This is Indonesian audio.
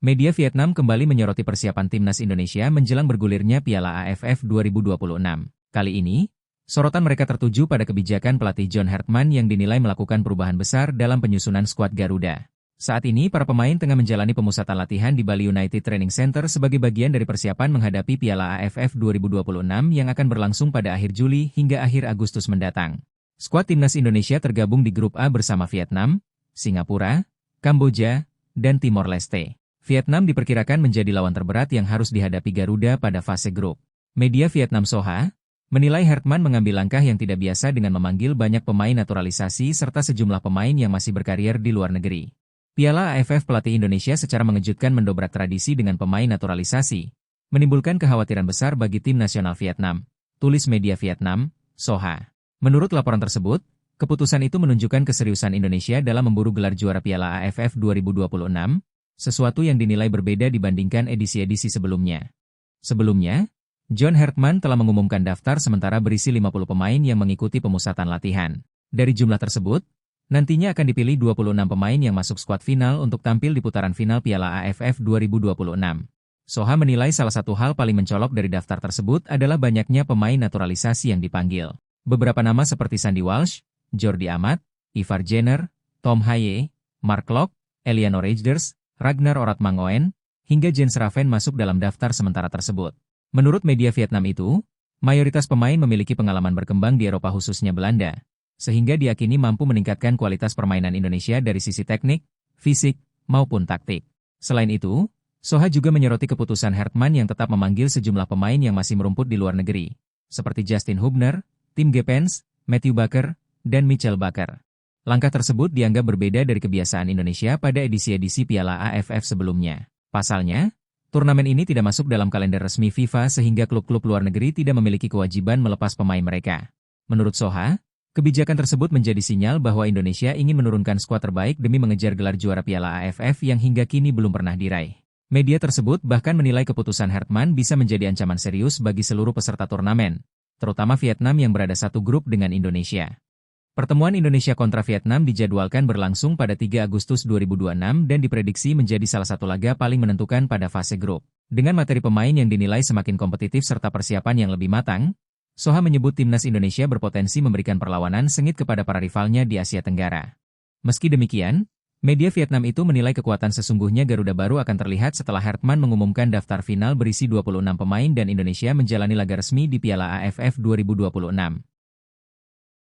Media Vietnam kembali menyoroti persiapan timnas Indonesia menjelang bergulirnya Piala AFF 2026. Kali ini, sorotan mereka tertuju pada kebijakan pelatih John Hartman yang dinilai melakukan perubahan besar dalam penyusunan skuad Garuda. Saat ini, para pemain tengah menjalani pemusatan latihan di Bali United Training Center sebagai bagian dari persiapan menghadapi Piala AFF 2026 yang akan berlangsung pada akhir Juli hingga akhir Agustus mendatang. Skuad timnas Indonesia tergabung di grup A bersama Vietnam, Singapura, Kamboja, dan Timor Leste. Vietnam diperkirakan menjadi lawan terberat yang harus dihadapi Garuda pada fase grup. Media Vietnam Soha menilai Hartman mengambil langkah yang tidak biasa dengan memanggil banyak pemain naturalisasi serta sejumlah pemain yang masih berkarier di luar negeri. Piala AFF pelatih Indonesia secara mengejutkan mendobrak tradisi dengan pemain naturalisasi, menimbulkan kekhawatiran besar bagi tim nasional Vietnam, tulis media Vietnam, Soha. Menurut laporan tersebut, keputusan itu menunjukkan keseriusan Indonesia dalam memburu gelar juara Piala AFF 2026, sesuatu yang dinilai berbeda dibandingkan edisi-edisi sebelumnya. Sebelumnya, John Hartman telah mengumumkan daftar sementara berisi 50 pemain yang mengikuti pemusatan latihan. Dari jumlah tersebut, nantinya akan dipilih 26 pemain yang masuk skuad final untuk tampil di putaran final Piala AFF 2026. Soha menilai salah satu hal paling mencolok dari daftar tersebut adalah banyaknya pemain naturalisasi yang dipanggil. Beberapa nama seperti Sandy Walsh, Jordi Amat, Ivar Jenner, Tom Haye, Mark Locke, Eliano Reijers, Ragnar Oratmangoen, hingga Jens Raven masuk dalam daftar sementara tersebut. Menurut media Vietnam itu, mayoritas pemain memiliki pengalaman berkembang di Eropa khususnya Belanda, sehingga diyakini mampu meningkatkan kualitas permainan Indonesia dari sisi teknik, fisik, maupun taktik. Selain itu, Soha juga menyoroti keputusan Hartman yang tetap memanggil sejumlah pemain yang masih merumput di luar negeri, seperti Justin Hubner, Tim Gepens, Matthew Baker, dan Mitchell Baker. Langkah tersebut dianggap berbeda dari kebiasaan Indonesia pada edisi-edisi Piala AFF sebelumnya. Pasalnya, turnamen ini tidak masuk dalam kalender resmi FIFA sehingga klub-klub luar negeri tidak memiliki kewajiban melepas pemain mereka. Menurut Soha, kebijakan tersebut menjadi sinyal bahwa Indonesia ingin menurunkan skuad terbaik demi mengejar gelar juara Piala AFF yang hingga kini belum pernah diraih. Media tersebut bahkan menilai keputusan Hartman bisa menjadi ancaman serius bagi seluruh peserta turnamen, terutama Vietnam yang berada satu grup dengan Indonesia. Pertemuan Indonesia kontra Vietnam dijadwalkan berlangsung pada 3 Agustus 2026 dan diprediksi menjadi salah satu laga paling menentukan pada fase grup. Dengan materi pemain yang dinilai semakin kompetitif serta persiapan yang lebih matang, Soha menyebut timnas Indonesia berpotensi memberikan perlawanan sengit kepada para rivalnya di Asia Tenggara. Meski demikian, media Vietnam itu menilai kekuatan sesungguhnya Garuda baru akan terlihat setelah Hartman mengumumkan daftar final berisi 26 pemain dan Indonesia menjalani laga resmi di Piala AFF 2026.